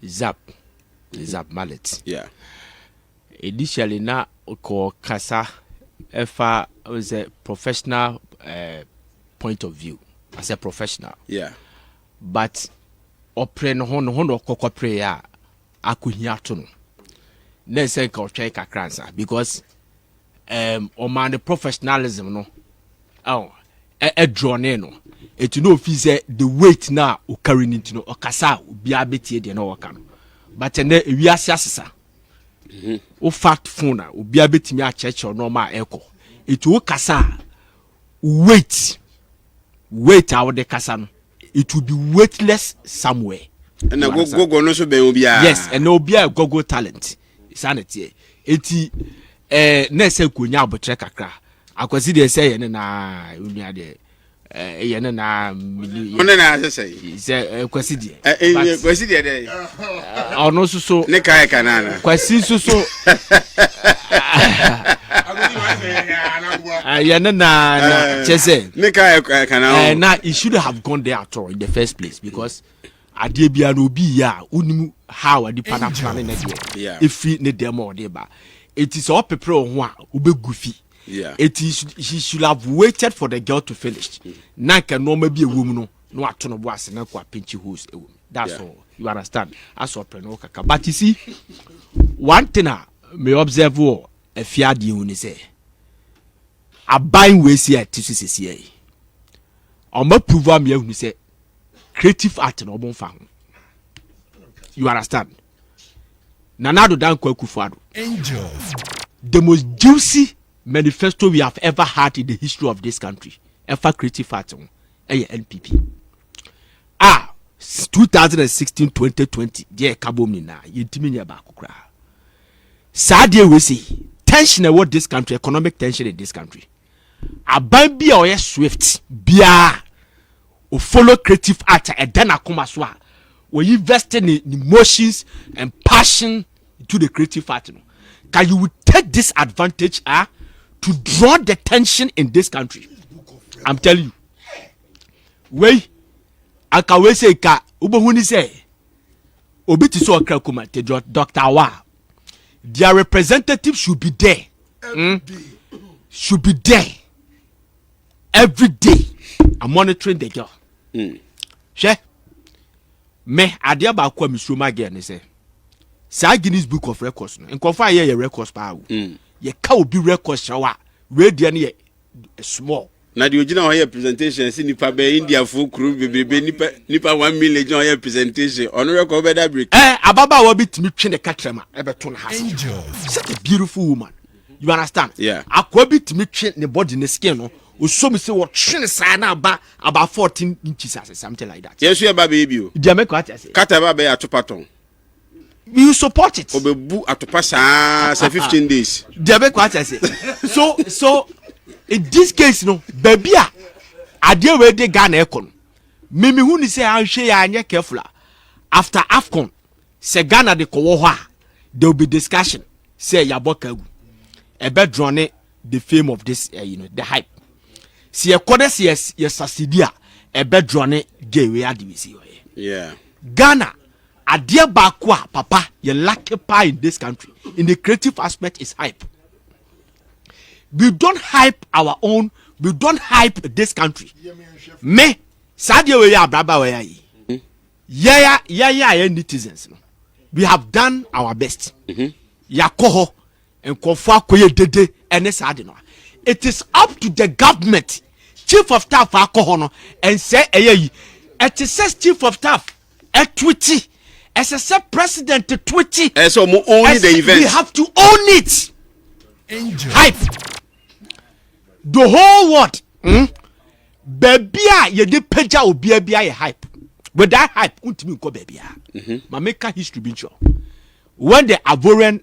Zap mallet. Yeah. Initially na ko kasa efa was a professional point of view as a professional. Yeah. But opre no hono kokopre ya akuhia to no. Na say ka otwe kakransa because o man the professionalism no. A drawn no. It no fi say the weight na o carry into no okasa obi abetie de no waka no. But na ewiase asesa. O fact phone na obi abetimi a church no ma echo. It will kasa weight out the kasa no. It will be weightless somewhere. And go no so be obia. Yes, and obia go talent. Sanity. Eti na se konya abotre kakra. Akwasi de say yen na unia de yen na one na say kwasi de kwasi de dey ono so ne kai kanana kwasi so yen na chese ne kai kanana na he should have gone there at all in the first place because ade bia no bi ya unimu how ade pana plan na yeah if ne demo de ba it is all prepare ho a obegufi. Yeah. She should have waited for the girl to finish. Na can no be a woman no atono boas na kwa pinchi host. That's all. You understand? As open no kaka. But you see, one thing I may observe a fear di uni say. A buying we see at TCCA. On my prove me uni say creative art no bon fan. You understand? Nanado dan kwa kufado. Angel. The most juicy manifesto we have ever had in the history of this country. Ever creative art NPP. 2016-2020 dear kabom na yintimi nya ba kokra. Sadie we say tension in this country, economic tension in this country. Aban bia o swift bia o follow creative art e dan akoma so a we invest in emotions and passion into the creative art. Can you take this advantage to draw the tension in this country? I'm telling you. Wait, I can we say ka ubahuni say obiti so akrakuma te Dr. Wa. Their representative should be there. Should be there every day. I'm monitoring the girl. She me adia ba kwa misroma again say. Sa Guinness Book of Records no. Nkofa ye records pa wo. Ye ka obi records shawa. We dia na ye small. Na the original here presentation see nipa be India full crew bebe nipa 1 million on here presentation. On record be that break. Ababa wo bitimi twe ne kakrama e beto na hase. Angel. Such a beautiful woman. You understand? Yeah. Akwa bitimi twe ne body ne skin no. Osom say what twe ne sa na about 14 inches as something like that. Yes, you ba baby o. Dia make what I say. Kata ba be atopaton. You support it. Obebu atopa sa 15 days. Dia make what I say. So in this case no baby ade we dey Ghana ekon mimi hu ni say anhwe ya anye careful after AFCON say Ghana de ko ho a there will be discussion say yaboka gu e be drone the fame of this the hype see e kodes yes succeed a e be drone gay we ade we see yeah Ghana ade ba ko a papa ye lucky pie in this country in the creative aspect is hype. We don't hype our own. We don't hype this country. Me, Sadia we ya braba we ya. Yeah, netizens. We have done our best. Ya koho and konfa koye dede ene sadi no. It is up to the government, chief of staff akoho no, and say eyi. It says chief of staff tweety. As I said, president tweety. So only the event. We have to own it. Angel. Hype. The whole world, baby, ye de peja obi bia ye hype. But that hype, untimi ko baby. Ma make history be sure. When the Ivorian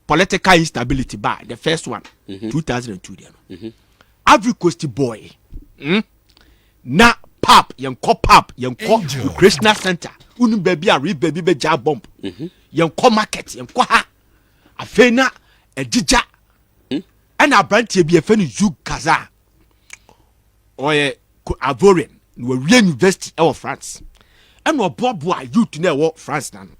political instability by the first one, 2002 then. Every Coast boy, na pap, yanko recreational center. Unu baby a re baby be job bomb. Yanko market, yanko ha. Afena ejija. And a branch be a friend Ziga or a Ivorian no university of France and no bobo youth na wo France na no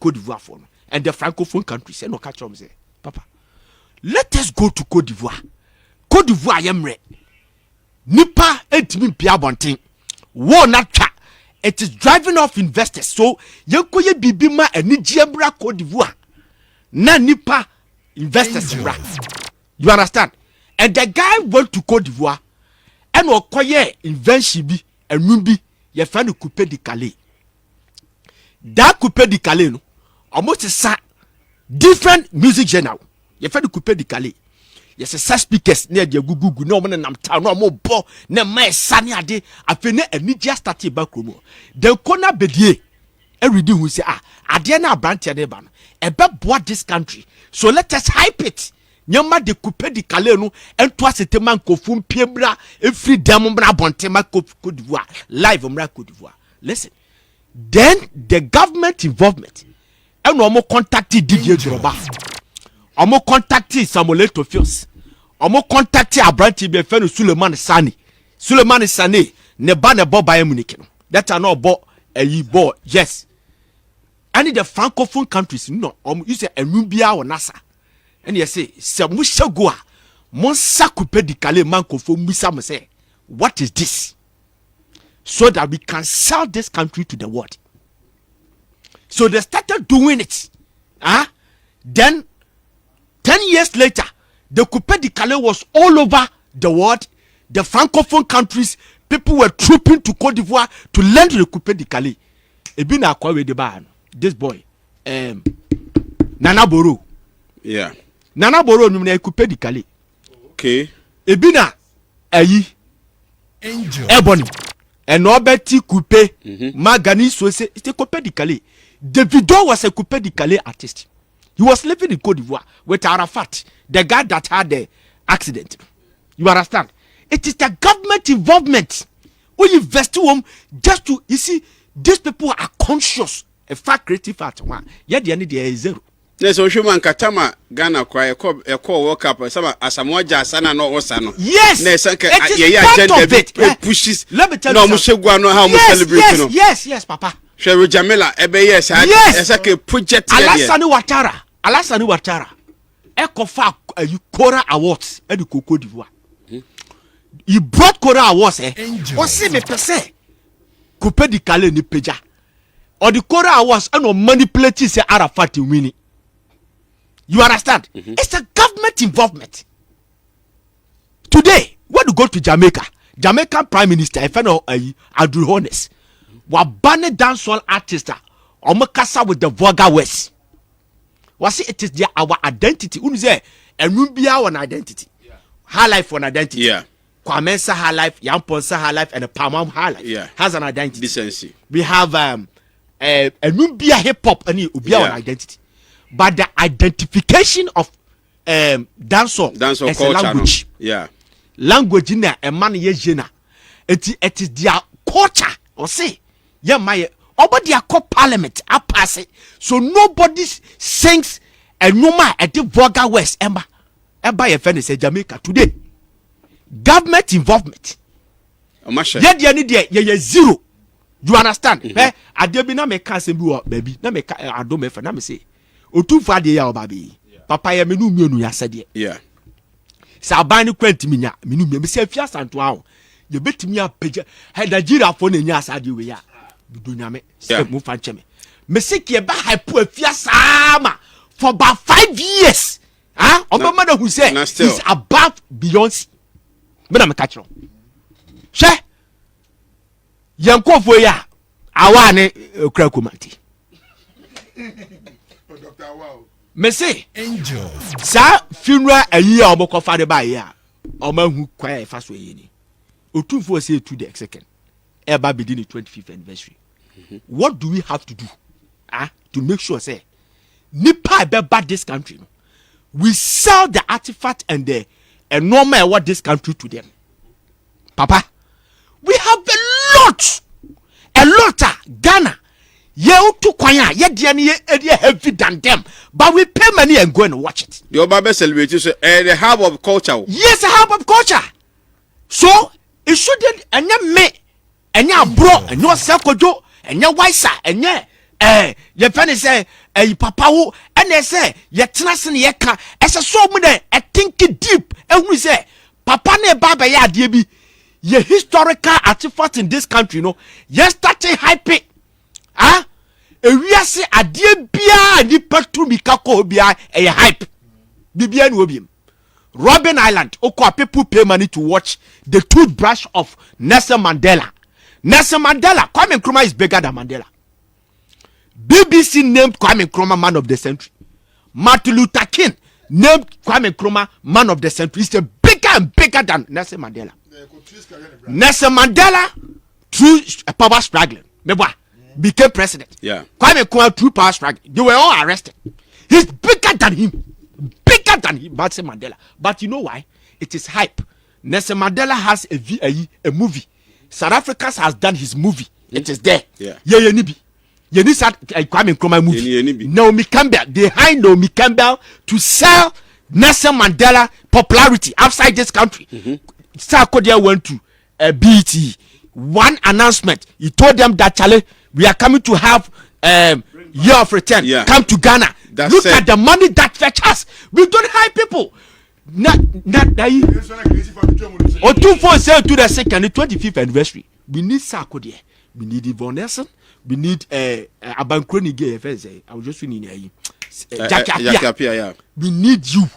Cote d'Ivoire for no and the francophone countries no catch them say papa let us go to Cote d'Ivoire yemre nipa entimi pia bonten wo na twa it is driving off investors so yenkoye bibi ma anigye bra Cote d'Ivoire na nipa investors bra you understand and the guy went to Cote d'Ivoire and okoye invention bi enun bi ye fa no coupe de Calais that coupe de Calais no almost sa different music genre ye fa no coupe de Calais yes sa speakers na de gugugu na omo nam ta na omo bo na mai sane ade afi na anigia start ba kromo den kona bedie everyday who say ade na branch de ba no e be boa this country so let us hype it nyama de coupe de Calais no ento asetema nkofum piebra every dem bra bontema Cote d'Ivoire live mra Cote d'Ivoire listen then the government involvement and omo contacted DJ Droba omo contacted Samuel Etofios omo contacted Abranti be fe no Suleiman Sane ne ba ne bo Bayern Munich no that are not bo bo yes and the francophone countries no you say enubia wo nasa and you say se mu shago a mon sakupe di Calais mankofo musa me say what is this so that we can sell this country to the world so they started doing it then 10 years later the coupe de Calais was all over the world the francophone countries people were trooping to Cote d'Ivoire to learn the coupe de Calais ebi na akwa we de ba this boy Nana Boro Nana Boro nyum na coupe de Calais okay ebi na ayi Angel Ebony and Obeti coupe Magani so say it's a coupe de Calais. Davido was a coupe de Calais artist. He was living in Cote d'Ivoire with Arafat, the guy that had the accident. You understand? It is the government involvement. We invest home just to, you see, these people are conscious. A fact creative at one. Yet the end is zero. Yes, Oshuman Katama Ghana cry a call work up some Asamoah Sana no Osano. Yes, it is part of it. Pushes. Let me tell you. No, how we celebrate. Yes, Papa. Sheru Jamila, yes, it's like a project. Alassane Ouattara. Ekofa Kora Awards at the Cote d'Ivoire. He brought Kora Awards. What say me per se? Coupe de Calais ni peja. Or the Kora Awards and no manipulating say Arafat winning. You understand? It's a government involvement. Today, when you go to Jamaican Prime Minister, if I know Addo Honest, wa banner dancehall artist, omakasa with the vulgar words. Was it is our identity? Unze enubia one identity. High life one identity. Yeah. Kwamensa high life, Yamponsa high life, and a Palmam high life. Has an identity. Decency. We have enubia hip hop and ubia one identity. But the identification of dancehall as culture, a language. No? Language in a man yejena. It is their culture. Or say, yeah, my over their parliament I pass it. So nobody sings a normal at the vulgar west emba. Emba your friend say Jamaica today. Government involvement. Yeah, the any day, yeah, zero. You understand? I did be na me can't baby. Na me I don't me for na me say. Otu fa de ya baby. Papa ya menu mienu ya sade. Yeah. Sa ban ni kwenti minya, menu me se afia santo awo. Ye betimi apeja. He Nigeria fo na nya asade we ya. Bidu nyame. Se mu fa nche me. Me se ke ba hype afia sama for about 5 years. Obama na who say he's above Beyonce. Me na me catch no. She yankofo ya awa ne kra komanti. Me say Angel sa funeral ayi a omokofa de ba ya omahu kwa fa so yi ni otumfo say to the second eba be the 25th anniversary. What do we have to do to make sure say nipa be bad this country no? We sell the artifact and the normal what this country to them. Papa, we have a lot Ghana. Ye to kwanya ye dia ne ye heavy than them, but we pay money and go and watch it. The Obabe celebrate the hub of culture. Yes, a hub of culture. So it shouldn't me enya bro enyo sekojo enya waisa enye ye fene say papa wo ene say ye tena se ne ye ka ese so mu de think deep ehunu say papa ne baba ya ade bi ye historical artifact in this country no ye starting hype ewiase ade bia ni patu mi kako bia hype bibia ni obiem Robben Island people pay money to watch the toothbrush of Nelson Mandela. Nelson Mandela, Kwame Nkrumah is bigger than Mandela. BBC named Kwame Nkrumah man of the century. Martin Luther King named Kwame Nkrumah man of the century. He's bigger and bigger than Nelson Mandela. Nelson Mandela, through power struggling, became president. Yeah. Kwame Nkrumah through power struggling. They were all arrested. He's bigger than him. Bigger than him, Nelson Mandela. But you know why? It is hype. Nelson Mandela has a movie. South Africa has done his movie. It is there. Yeah. Kwame Nkrumah movie. Naomi Campbell. They hired Naomi Campbell to sell Nelson Mandela popularity outside this country. Sarkozy went to BET. One announcement. He told them that Charlie, we are coming to have year of return. Yeah. Come to Ghana. Look at the money that fetch us. We don't hire people. Or 247 to the second 25th anniversary. We need Sarkozy. We need Yvonne Nelson. We need Abankroni Gay. I was just reading here. Jackie. We need you.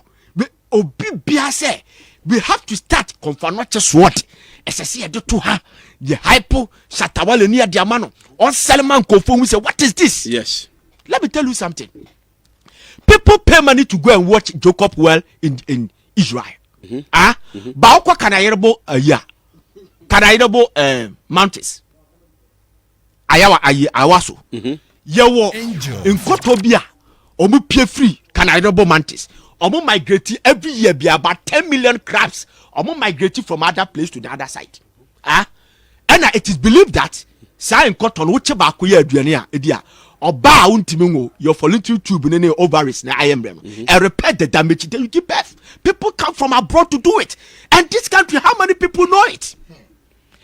We have to start confronting SWOT. SSC do to her. The hypo Shatawale near Diamano. On Salman Kofo, we say, what is this? Yes. Let me tell you something. People pay money to go and watch Jacob Well in Israel. Baokwa kanayerebo kanayerebo mountains. Awaso. Yewo in Kotobia. Omu pay free kanayerebo mountains. Omu migrate every year be about 10 million crabs. Omu migrate from other place to the other side. And it is believed that sa in cotton which ba ko ye aduane a edia oba untimi ngo your follicular tube ne ovaries na ayembrem and repair the damage then you give birth. People come from abroad to do it, and this country, how many people know it?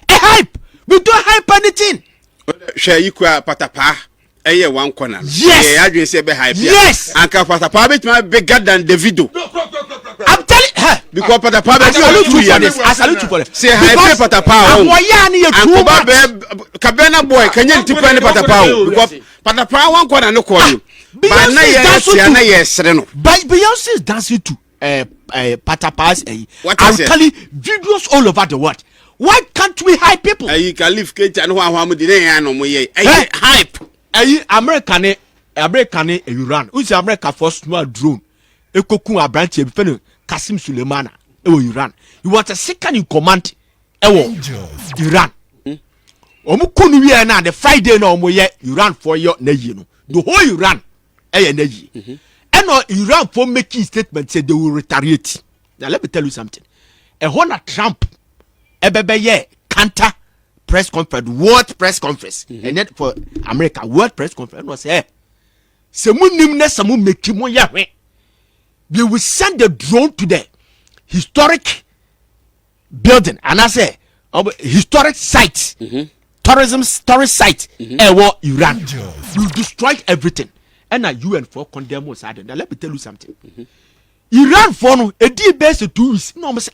A hype. We don't hype anything. Share you patapa. One corner. Yes. Yes. And patapa bit bigger than the video. I'm telling her because patapa I salute you for this. Say hype patapa. And Kabena boy, can you tip any patapa? Because patapa one corner no call you. But Beyonce is dancing to patapas. I'm telling videos all over the world. Why can't we hype people? You can live cage and hype. American Iran. Who's America for small drone? Ekokun abranche befenu Kasim Suleimana. Iran. You want a second in command? Iran. Omukunu we na the Friday no omoye Iran for your na the whole Iran energy. And Iran for making statement say they will retaliate. Now let me tell you something. A Honor Trump ebebe counter press conference, world press conference. And then for America, world press conference was we will send the drone to the historic building, and I say historic site, tourist site, Iran. We destroy everything. And now UN for condemn us. Now let me tell you something. Iran for no a deal based to is no say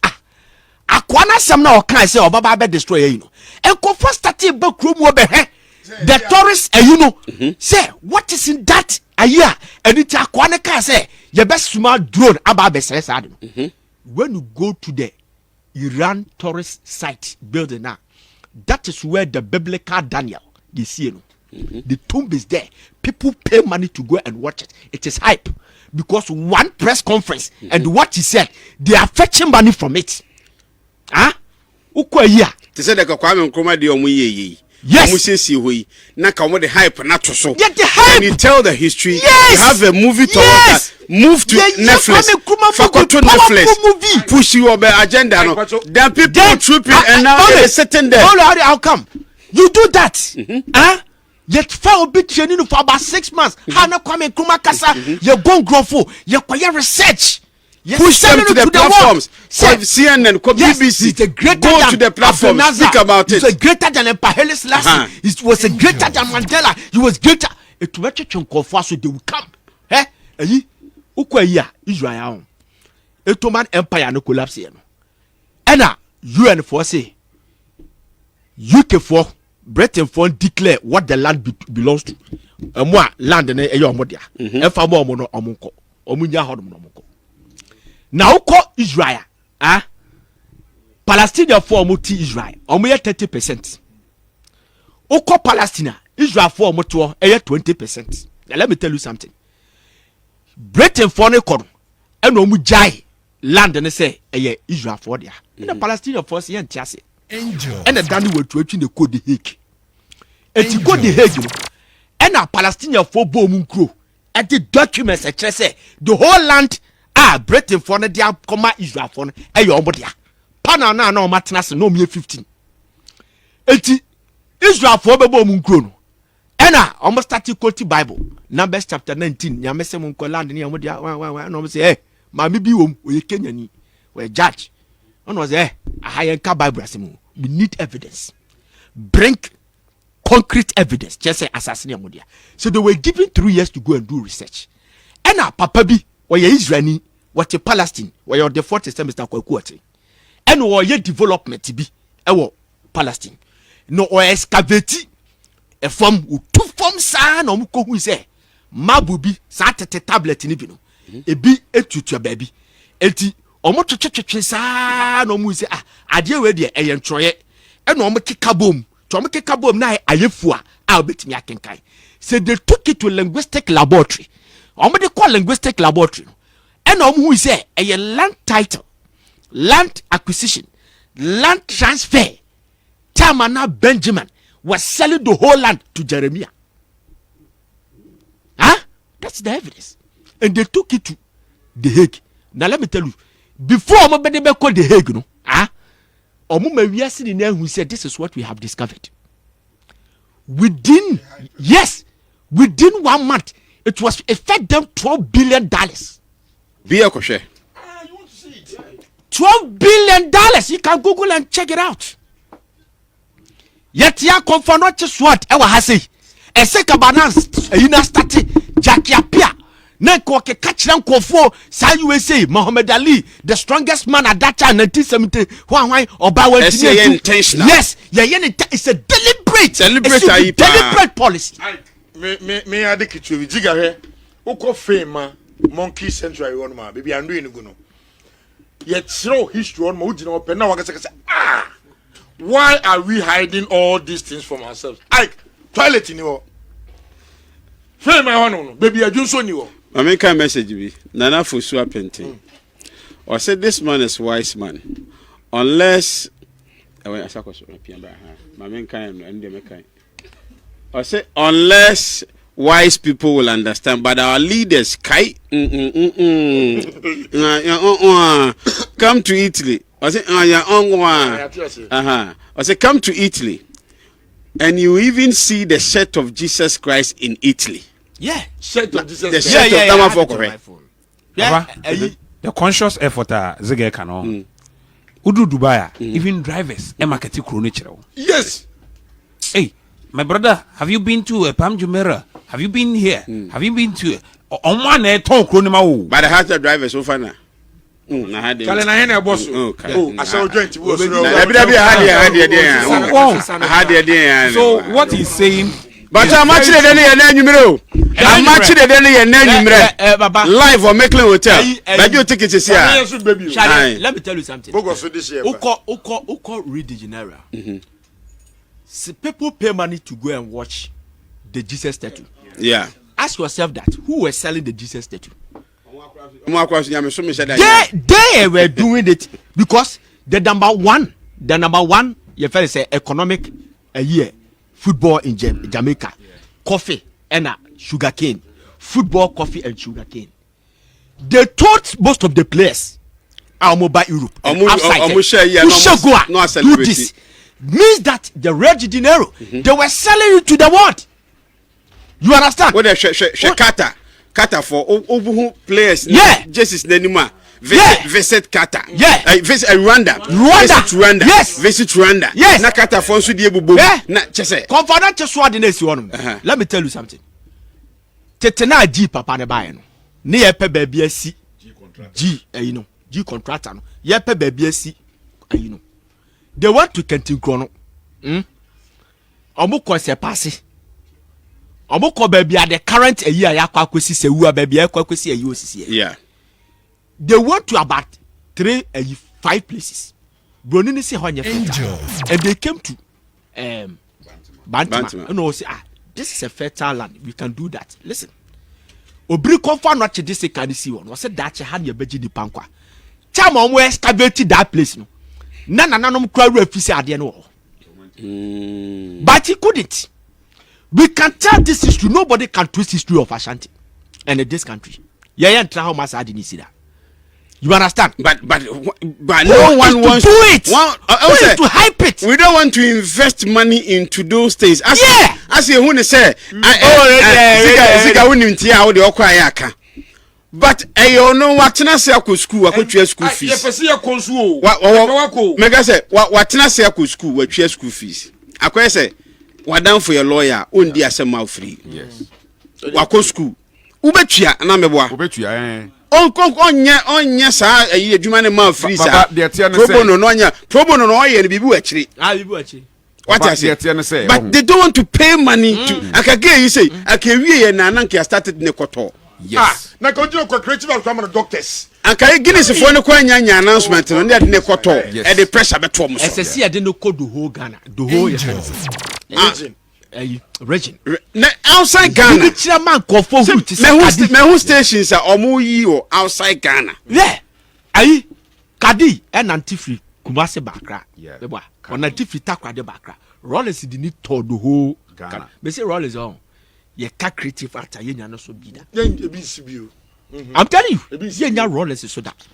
akwana sam na okan say obaba be destroy you know. And go first start be krom wo be the tourists you know say what is in that aya and it akwana can say your best small drone aba be say sad. When you go to the Iran tourist site building now, that is where the biblical Daniel you see you know. The tomb is there. People pay money to go and watch it. It is hype because one press conference and what he said, they are fetching money from it. Ukwa they said that Kwame Nkrumah de omuye. Yes. Na come the hype not so. Get the hype. And you tell the history. Yes. You have a movie to move to Netflix. To Netflix. Push your agenda. No. Then people trooping and now they're sitting there. How come? You do that. Yet for bit training for about 6 months. How no Kwame Nkrumah kasa? You go growful. You research. Push them to the platforms. CNN, BBC. Go to the platforms. Speak about it. He was greater than Lashès. He was greater than Mandela. He was greater. It was a so they will come. Eh? Israel. Ottoman Empire no collapse. And UN for say UK for Britain for declare what the land belongs to. Moi land na e yomodia. E fa mo no omunko. Omunya hodom no omunko. Na uko Israel, Palestinian for muti Israel. Omuye 30%. Uko Palestine, Israel for mutuo 20%. Now let me tell you something. Britain for ne kono eno mu jai land ne say Israel for there. In the Palestinian force yen tiase. Angel. And the Danny will to the code the Hague. And to go the Hague, and a Palestinian for Bomunkro. At the documents, I say the whole land Britain for the dia comma Israel for your body. Pana no matnas no me 15. Eti Israel for Bomunkro. And almost 30 quote Bible. Numbers chapter 19. Yamese munko land ni amodia no say hey, mami bi wom we Kenyani we judge. One was a high Bible. We need evidence. Bring concrete evidence. Just say assassinate Modia. So they were given 3 years to go and do research. And now Papa B, where you Israeli, what you Palestine, where you're the 40th semester quality. And where you development to be Palestine. No or excavate a form with 2 forms san or muko who say Mabubi sat at a tablet in Ibino. A be a tutor baby. Eti omo twetwetwe saa no mu se ade we de eyen troye e no omo kekabom to omo kekabom na ayefua obetimi akenkan. So they took it to linguistic laboratory. Omo de call linguistic laboratory e no omo hu se eyen land title, land acquisition, land transfer. Tamana Benjamin was selling the whole land to Jeremiah. That's the evidence. And they took it to The Hague. Now let me tell you, before Omobede be called The Hague, no, who said this is what we have discovered. Within 1 month, it fed them $12 billion. Be a kosher. You want to see it? $12 billion. You can Google and check it out. Yet ya confirm not just what I was saying. A second balance, a una started Jackie Apia. Neko ke catch them kofo sa USA Muhammad Ali, the strongest man at that time 1970. Why intentional. Yes, it's a deliberate policy. Me adikitwe Ziga here. Uko fame monkey century one ma baby andu enigu no. Yet throw history on ma ujina open na wakasa why are we hiding all these things from ourselves? Toilet ni wo. Fame no baby adunso ni wo. I make a message be Nana Fusua painting. Or said this man is wise man. Unless I say unless wise people will understand, but our leaders come to Italy. I say I say come to Italy and you even see the shirt of Jesus Christ in Italy. Yeah, shirt of Jesus. The shirt of Tamafokore. The conscious effort Ziga can Udu Dubai, even drivers, marketing chrono. Yes. Hey, my brother, have you been to Pam Jumeirah? Have you been here? Have you been to on one talk chrono? But the heart of drivers so far now. I had I saw joint. So what he's saying. But I'm actually I'm actually live or making hotel. But you take it to see. Let me tell you something. Uko read the Genera. People pay money to go and watch the Jesus statue. Yeah. Ask yourself that. Who was selling the Jesus statue? They were doing it because the number one, you feel say economic a year. Football in Jamaica, coffee and sugar cane. Football, coffee and sugar cane. They taught most of the players are mobile Europe. Outside, do this. Means that the Red de Janeiro, they were selling it to the world. You understand? What kata for players? Yeah. Jesus Nenima. visit Qatar. Visit Rwanda. Visit Rwanda. Yes. Visit Rwanda. Yes. Na Qatar for so die bubu. Na chese. Confident to sword in one. Let me tell you something. Tetena G papa ne buy no. Ne ye pe baby asi. G you know. G contractor no. Ye pe baby asi. You know. They want to continue chrono. Omo ko se pass. Omo ko baby at the current a year ya kwa kwesi se wu baby ya kwa kwesi ayi osisi. Yeah. They went to about 5 places. Broni say honye and they came to Bantama. No, say this is a fertile land. We can do that. Listen. Obri konfa no che this can see one. Was that had your beji di pankwa. Chama omo excavate that place no. Na nanom kura refuse ade no. But he couldn't. We can tell this history. Nobody can twist history of Ashanti and in this country. Yeah, how much I didn't see that. You understand? But no one wants to do it. To hype it. We don't want to invest money into those things. As you want to say, Ziga wouldn't hear how the okwa. But you know what na say ko school, akotwa school fees. Mega say what na say ko school, we twa school fees. Akwa say wadan for your lawyer, ondi asema free. Yes. Wako school. Ubetua na meboa. Ubetua onye sa ayi adwuma ne ma free sa probono no anya probono no oye ne bibi akiri bibi akiri what I say but they don't want to pay money to akage you say akawie ye na nanke started ne koto yes na ko jino ko creative and doctors akaye Guinness for ne kwa nya announcement no ne koto e the pressure beto mo so SSC ade no code the whole Ghana the whole region na outside Ghana the chairman confirm me who stations are omo yi o outside Ghana ayi kadi and antifree Kumasi Bakra beba on antifree takwa de Bakra Rollins di ni to the whole Ghana me say Rollins on ye ka creative actor ye nya no so bi da I'm telling you ye nya Rollins so that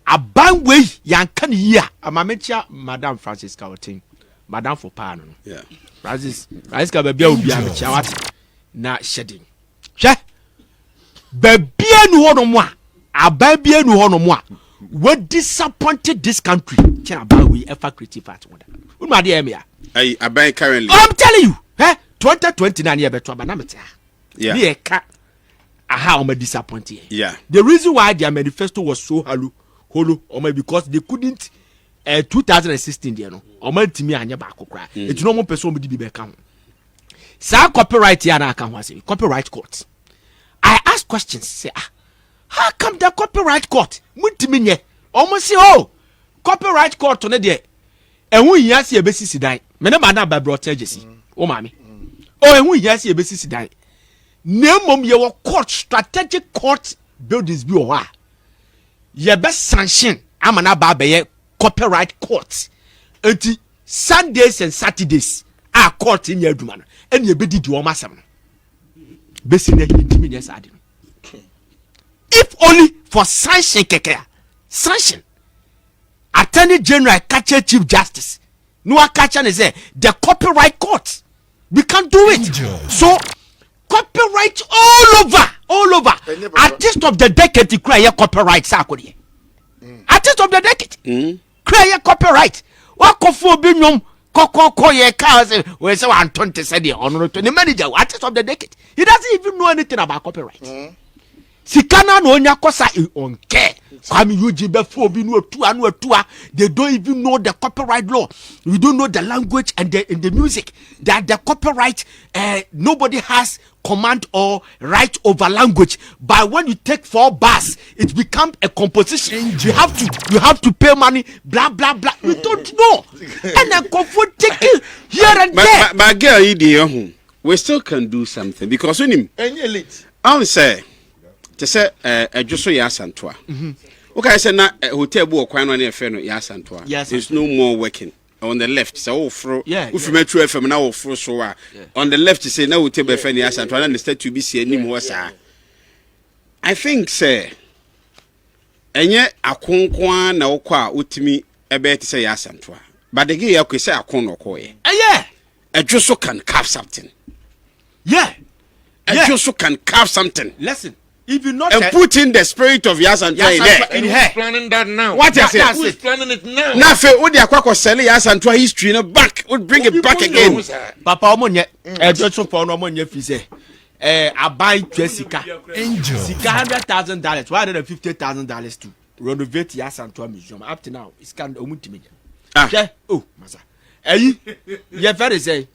aban we yan kan yi a amamentia Madam Francisca Otin Madam for Pano Francis ka bebia obi a mecha wate na shedding hwe bebia nu hono mo a ababia nu hono mo a we disappointed this country chen about we ever creative art wonder unu ade em ya abai currently I'm telling you 2029 year beto aba na meta me ka aha o ma disappointed the reason why their manifesto was so hollow because they couldn't 2016 there no oman timi anya ba akokra etu no mo person mo di bi be ka ho sa copyright ya na aka ho ase copyright court I ask questions say how come the copyright court mutimi nye omo say copyright court no de ehun hia se ebesisi dan me na ma na ba bro tegesi o ma me ehun hia se ebesisi dan nemom ye wo court strategic court buildings bi o ha ye be sanction amana ba be ye copyright court enti Sundays and Saturdays court in your aduma no and ye bedi di o masam no besi na hintimi nya sa ade no if only for sanction kekea sanction Attorney General catch Chief Justice no catch and say the copyright court we can do it so copyright all over artist of the decade cry copyright sakodi artist of the decade cry copyright wa kofo bi nyom kokoko ye ka say we say 120 said the honor to the manager artist of the decade he doesn't even know anything about copyright sikana no onya kosa on care kwami yuji be fo bi no atua they don't even know the copyright law we don't know the language and the music that the copyright nobody has command or right over language but when you take 4 bars it becomes a composition you have to pay money blah blah blah we don't know and then take here and there but girl we still can do something because when him I say to say just so yasantoa okay say na hotel bu okwan no na efe no yasantoa there's no more working on the left so fro if you metro fm na fro so on the left say na hotel be fe na yasantoa na start to be see anim ho sa I think say enye akonkwan na okwa otimi ebe te say yasantoa but the guy yakwe say akon no koye just can carve something just can carve something listen If you not and put in the spirit of Yasantua in there. Who's planning that now? What is it? Who's planning it now? Now, if we are selling Yasantua history back, we'll bring it back again. Papa, omonye, just for no money, if you say, I buy Jessica. Ziga $100,000, $150,000 to renovate Yasantua Museum. Up to now, it's kind of ultimate. Oh, Masa. You very say,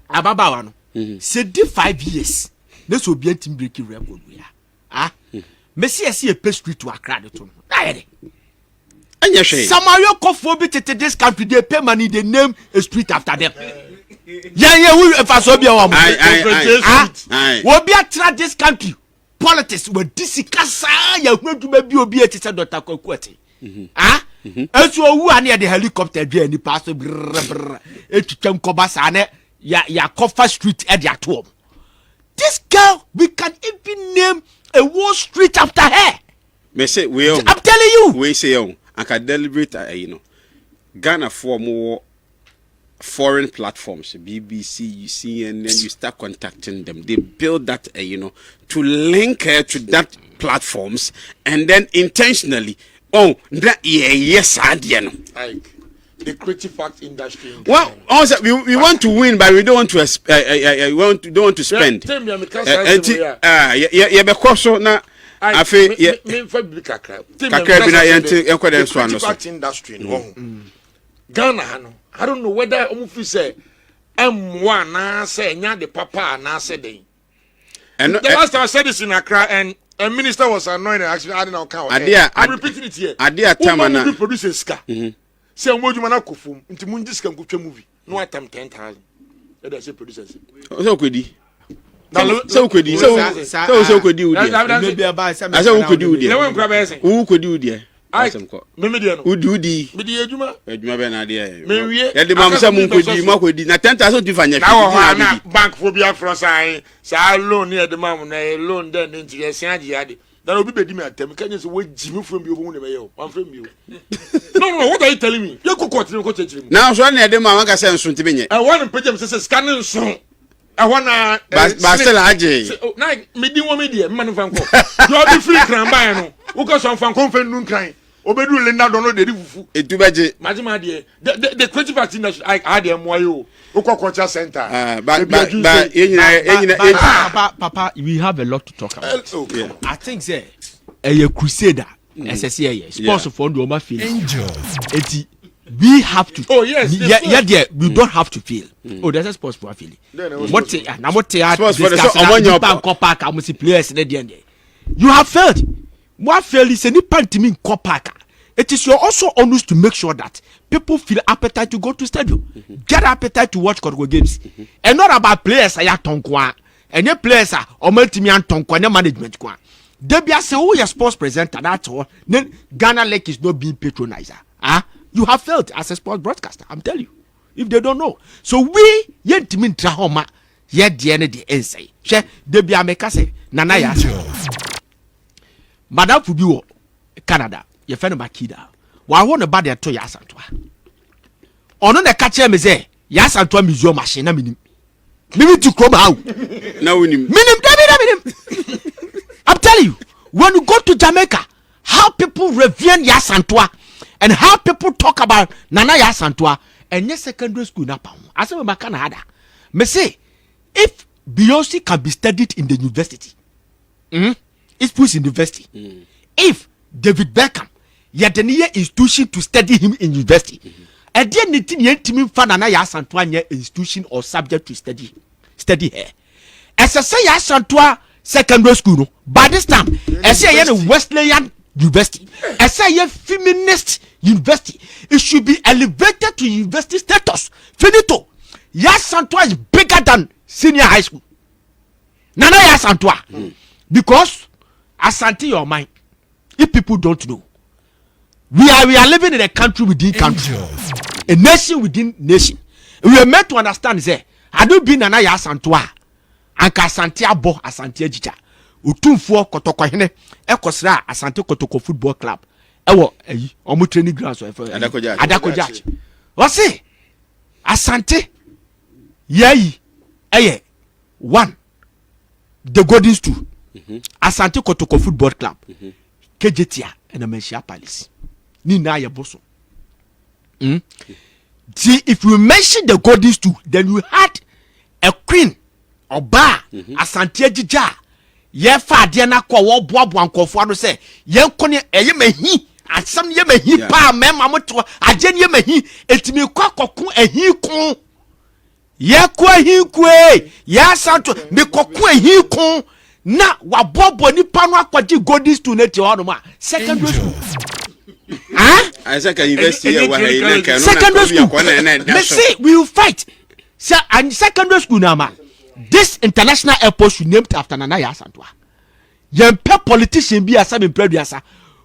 Ababawano, said 5 years. This will be a team breaking record. Messi, I see a pastry to Accra. Some of your coffee to this country, they pay money, they name a street after them. Yeah, we if I saw be a will be a this country. Politics were discussed. You're going to be a teacher, Dr. Kokwati. As you are near the helicopter, the pastor, it's Chum Kobasane, ya Koffa Street at your home. This girl, we can even name a Wall Street after her. I'm telling you. We say, I can deliberate, Ghana for more foreign platforms, BBC, CNN, you start contacting them. They build that, to link her to that platforms, and then intentionally, yes, the creative arts industry. Well, also we want to win, but we don't want to don't want to spend. I feel creative arts industry. Ghana, I don't know whether Omufi say M1 na say nya the papa na say dey. And the last time I said this in Accra, and a minister was annoyed and actually adding on count. I'm repeating it here. Adia Tamana we produce a ska. Say Omoju na kofum nti mun dis kan kutwa movie. No atam 10,000. Let us say producers. So kwedi. So kwedi. So kwedi udi. Maybe about some. I say kwedi udi. Na wen kura be say. Who kwedi udi? Me dia no. Udi. Me dia ejuma. Ejuma be na dia. Me wie. Ya de mam say mun kwedi, ma kwedi. Na 10,000 tu fanya. Na bank phobia from say loan here the mam na loan then nti yes age ade. Then obi be di me atem kan say we jimi from bi obo ne me yo. Wan from you. No, what are you telling me? You go court me go church me. Now so na de mam ka say nso nti be nye. I want page say scanning so. I wanna Basel aje. Na me di wo me die me no fan ko. You be free kran ban no. Wo ko so fan ko fan nun kran. Obedu le na do no de fufu. Etubaje. Majima de the creative arts industry I had them moyo. Oko culture center. Papa, we have a lot to talk about. Okay. I think say a crusader SSA sponsor for the Oma feel. We have to. Oh yes. Yeah. We don't have to feel. Oh, there's a sports for feeling. What players you have failed. What failed is any pantomime copaka. It is your also onus to make sure that people feel appetite to go to stadium, get appetite to watch Congo games, and not about players I tonkwa, and your players are multi-million tonkwa management kwa. Debia say who your sports presenter that's all. Then Ghana Lake is not being patronized. You have failed as a sports broadcaster. I'm telling you, if they don't know. So we yentimin trahoma yet the end the insay. She debia make say nana ya. Madam Fubiwo Canada. Your friend Makida. Wa won about their to Yasantua. Ono na catch me say Yasantua museum machine na minim. Mimi to come out. Now minim. I'm telling you, when you go to Jamaica, how people revere Yasantua and how people talk about Nana Yasantua and your secondary school na pa. I say we Canada. Me say if Beyonce can be studied in the university. It's pushed in university. If David Beckham yet the near institution to study him in university. And then the thing fan and Yasantua institution or subject to study here. As I say Yasantua secondary school, by this time, as I say Wesleyan University, as I say feminist university, it should be elevated to university status. Finito. Yasantua is bigger than senior high school. Nana Yasantua. Because Asante your mind. If people don't know, we are living in a country within country, a nation within nation. We are meant to understand say Addo been Nana Yasantua anka Asante abo Asante ajicha utumfuo kotoko hene ekosra Asante kotoko football club ewo omo training grounds Addo Judge wasi Asante yeyi eye one the golden stool Asante Kotoko Football Club, Kejetia, and a Menshia Palace. Nina Yaboso. See, if you mention the Golden Stool, then you had a queen or bar, Asante Jija. Ye fa de na kwa wo boaboa nkofo no se ye nkone eye mahi asam ye mahi pa mema moto aje ne mahi etimi kwa kokko ahi kun ye kwa ahi kue ya santo me kokko ahi kun na wa bobo ni pa no akwaji Golden Stool na ti hono ma secondary school I say can university here where he can secondary school me say we will fight say and secondary school na ma. This international airport should named after Nana Yasantua. Yempe politician be as I'm previous.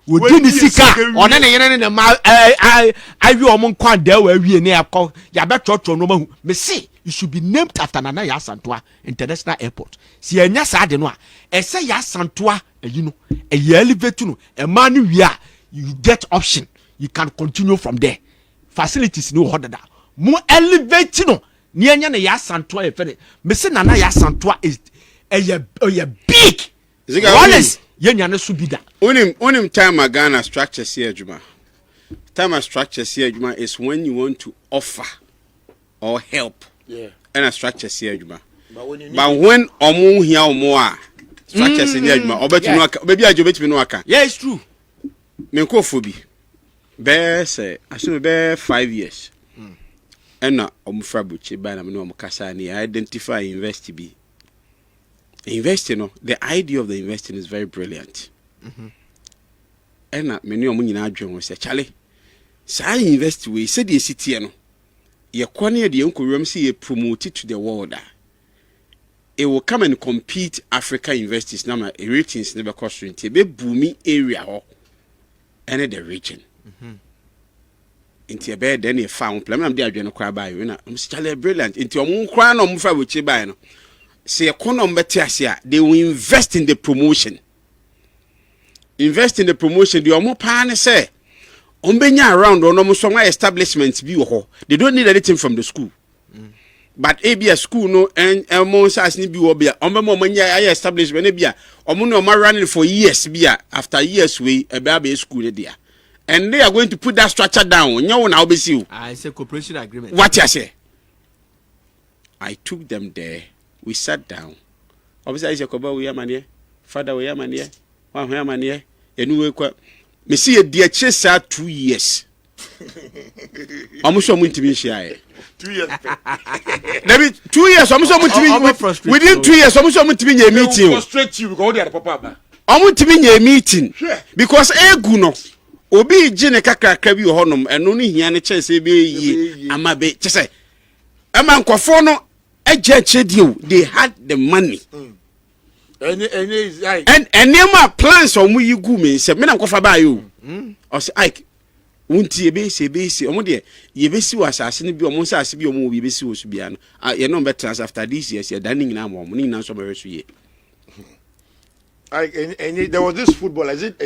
Would you Ziga on any I view among Quan there where we near call Yabet no me say it should be named after Nana Yasantua International Airport. See a nyasa de noa. E say Yasantua, you know, a yearly vetuno, a man we are, you get option. You can continue from there. Facilities no harder. More elevating. Nianya na ya Santua efene me se nana ya Santua is a big Wallace yenya na subida onim time Ghana structures here Juma time structures here Juma is when you want to offer or help and a structures here Juma but when omo hia omo a structures here Juma obetinu aka baby ajo betinu aka yeah it's true me nkofo bi be say asome be 5 years ena omufrabuchi ba na me no mukasa ni identify invest bi investing no the idea of the investing is very brilliant ena me no nyina adwen se chale say invest we said the city no ye kwane de enkorum se ye promote to the world it will come and compete Africa investors na ratings never cost rent be booming area ho ene the region inti ebe de na fa plan na de adwene kwa ba yo na chale brilliant inti omo kwa na omo fa bochi ba no se economy beti ase a they will invest in the promotion the omo pa ne say ombenya around omo so my establishment bi wo ho they don't need anything from the school but a school no and omo sas ni bi wo bia omo manya establishment bia omo no running for years bia after years we ebe school there. And they are going to put that structure down. I say cooperation agreement. What you say? I took them there. We sat down. Obviously, I said, "We are mania. Father, we are mania. One we are mania. And we were. Me see a dear chase 2 years. Almost so much to be shy. 2 years. Maybe 2 years. Almost so much to be within 2 years. Almost so much to be a meeting. Frustrate you because they are papa. Almost to be a meeting because guno. Obi jine kakra bi honom eno no hia ne chese be yi amabe chese ama nkofo no agya chedio they had the money and ma plans omo yi gu me se me na nkofa ba yo o se Ike wunti ebe se omo de ye besi wasase ne bi omo sase bi omo bi besi wo su bia no ye no better after this years ye dan nyina mo ni nyina so be so ye and there was this football is it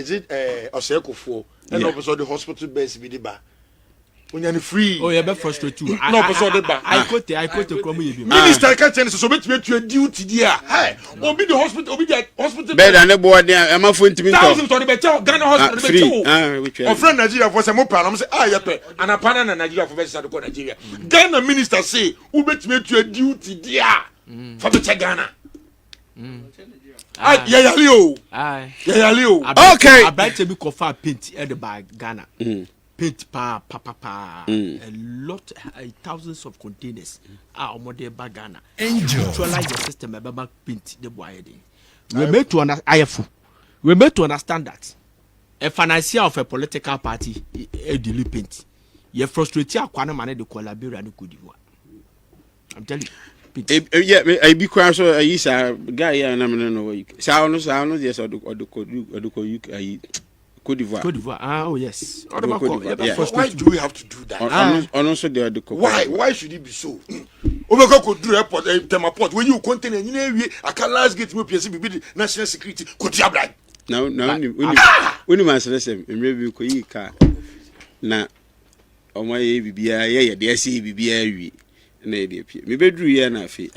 Osekofo and also the hospital base be the bar when you're free oh you be frustrated too no also the bar I quote from you minister can't tell so bet you to duty there hey be the hospital bed and the boy there am for intimi thousands on the better Ghana hospital which of friend Nigeria for some plan say yepe and a pana na Nigeria for versus the Nigeria Ghana minister say who bet you to duty there for the Ghana yeah, Leo. Okay. I buy to be coffee paint at the bag Ghana. Paint pa. A lot, thousands of containers are on the bag Ghana. Neutralize your system about paint the boy. We made to understand that a financier of a political party a daily paint. You frustrate your corner man the collaborate and Cote d'Ivoire. I'm telling you. Yeah, I be quite so I use a guy here and I'm no way. Sound yes or the Cote d'Ivoire. Oh yes. Why do we have to do that? Also the why should it be so? Over could do airport port when you contain a can last get me PSB national security could you like now when you must listen maybe you car na o my bibia yeah dey see bibia na dey pie me bedru ye na afi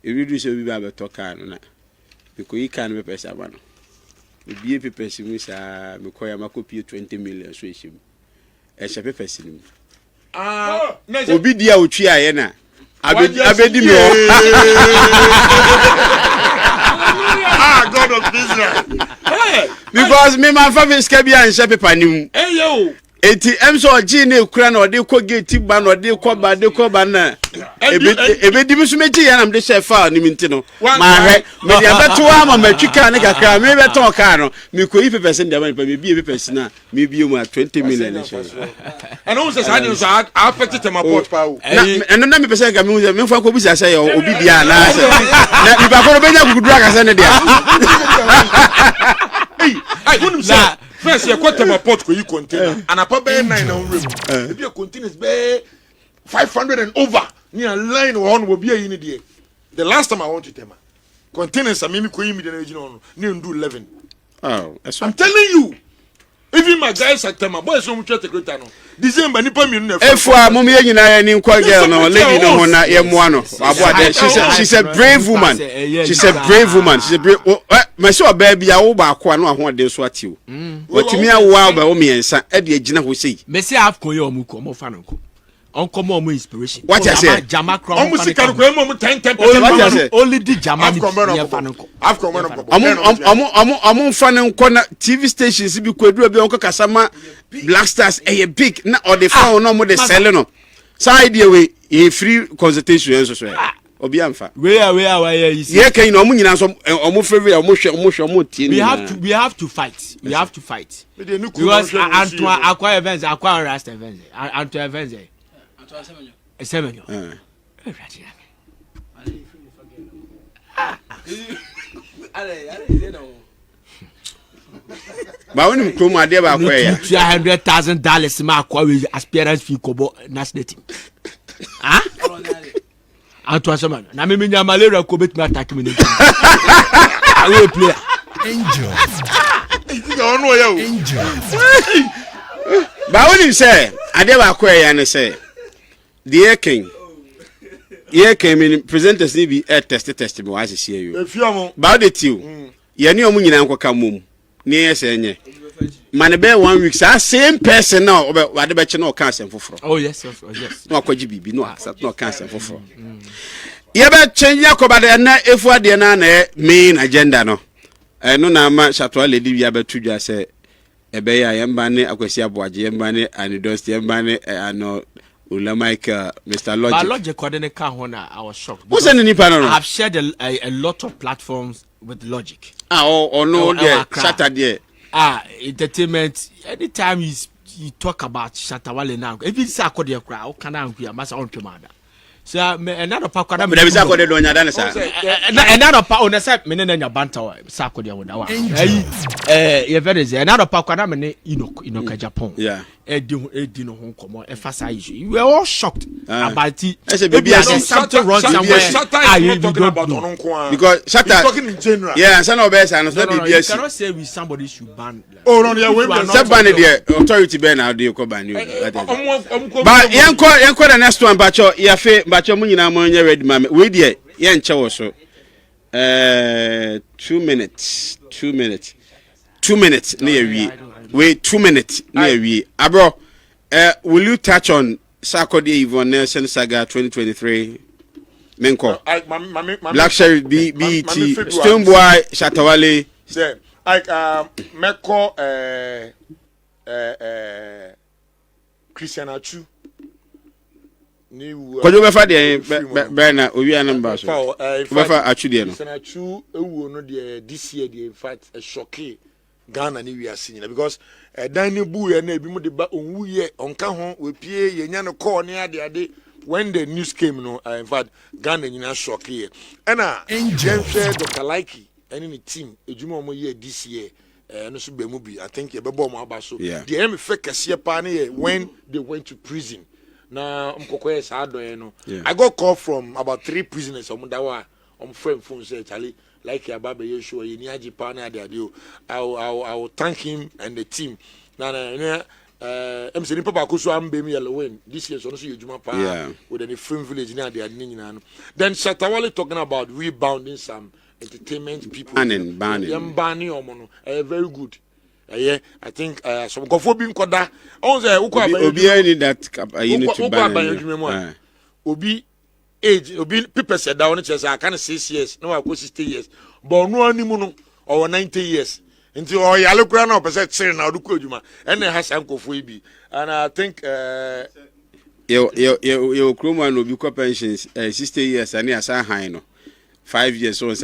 e bedru so bi ba beto car no na Because you can't be person man. Be a person who say me call my copy 20 million so issue. E shepe person. Obi dia otwi aye na. Abedi me. God of Israel. Because me man fa me ska bia nhye paper nim. Yo. Eti emso oji na ekura na ode ko gate ba na ode ko ba na ebedi mi so meji ya na me share file ni minti no ma hwe me dia beto ama matwika ne kakra me beto ka no me ko yi pepe sen dia me bi e pepe sen na me bi mu 20 million share and who says I so affect my port pa o na me pese ga me fa ko busa say obi bia na say na bi ba ko be nya gugudura ka say ne dia hey wouldn't say first you quote my port ko you container and a papa 9 on room be a containers be 500 and over near line one will be a unit there. The last time I want to tell you containers I mean ko you me the original no do 11. Oh, I'm telling you. Even my guys at my boys so much to great no. December ni pa mi no. Efua mo me nyina ya ni kwa girl no lady no ho na ye mo ano. Aboade she's a brave woman. She's a brave woman. She's a brave my so baby a wo ba ko ano ahode so atiwo. Otimi awo ba wo miensa e de agina ho sei. Me say have ko ye omuko mo fa no ko. Onko mo inspiration. What I say? Jama crown. Almost ka ko mo 10%. Only the Jama me fa no ko. I've come on. Amu fa ne nko na TV stations bi ko adura bi onko kasama Black Stars big na or the phone no mo de sell no. Side we e free consultation so so. Obi amfa. We are you see. Ye kan no mo nyina so omo favor omo hwe tie ni. We have to fight. We have to fight. Because Antoine Aqua events, Aqua Rast events, Antoine events. Seven. Ba woni mkrom ade ba kwa ya. $200,000 ma kwa we aspirants fee kobo national team. Ah? Antoine Semen. Na me nya malaria ko betumi attack me. I player. Angel. Ba woni say ade ba kwa ya ne say the king ye came in presenters ni bi test me wa se you ba de tiu ye ni omu nyina nkoka mom ni ye enye man be 1 week sa same person now wa de be che no kan foforo oh yes no akwaji bibi no accept no kan foforo ye be change yakoba de na efu ade na main agenda no no na ma shatwa lady bi abetudwa se ebe ya yemba ne akwasi aboaje yemba ne anidosti yemba ne ano Ula Mike, Mr. Logic. But Logic coordinator Kahona, I was shocked. What's the name? I've shared a lot of platforms with Logic. No, there, Saturday. Entertainment. Anytime you talk about Shatawale now, if it's a Kodia crowd, can I be a master on Pimada? So another part of them is a code on your dance. Another part on the side, Menena Bantawa, Sakodia would another part of them in Japan. Yeah. Dino Hong Kong, emphasize you. We were all shocked about it. I said, baby, something wrong somewhere. Talking about because Shatta talking in general. Yeah, son of best, and it's not you cannot say we somebody should ban. Oh, no, yeah, women. Ban the authority ban now. Do you come ban you? But yanko the next one, Bacho, Yafe, Bacho Munina Monya Red Mammy. Wait, yeah, Yancha also. 2 minutes. 2 minutes. 2 minutes near we. Wait 2 minutes near we. Abro, will you touch on Sarkodie Yvonne Nelson Saga 2023? Menko. Black Sheriff BET Stoneboy Shatawale. Say, Meko Christian Achu. Ko jo be fa de be na owi anamba so. Be fa Achu de no. Christian Achu ewu no de this year de in fact a shocking Ghana ni we are seeing because dan bu ye na ebi mu de ba onwu ye onka ho we pie ye nya no call ne ade when the news came no in fact Ghana nyina shock ye and James Dr. Likey any the team ejuma omo ye this year no so be mu bi I think ye be bo mo aba so the em fake kase pa ne when they went to prison na mkokoye sa adon no I got call from about 3 prisoners omudawa friend phone say Charlie like Ababa Yeshua, you need Japan. I will thank him and the team. I'm saying Papa Kusu am be me alone. This year, so you Juma Pa with any film village near the Adnin. Then Shatawale talking about rebounding some entertainment people. Banning. Banning omo no. Very good. Yeah, I think some gofo bi nkoda. On say ukwa ban. Obi any that unit to ban. Obi age obi people said that on chese I can 6 years. No I go 60 years. But no animu no or 90 years. Nti o yale kura na opese chire na odu kodwuma. Ene ha san kofo ibi. And I think your Chroma no be pensions 60 years and ya san high no 5 years so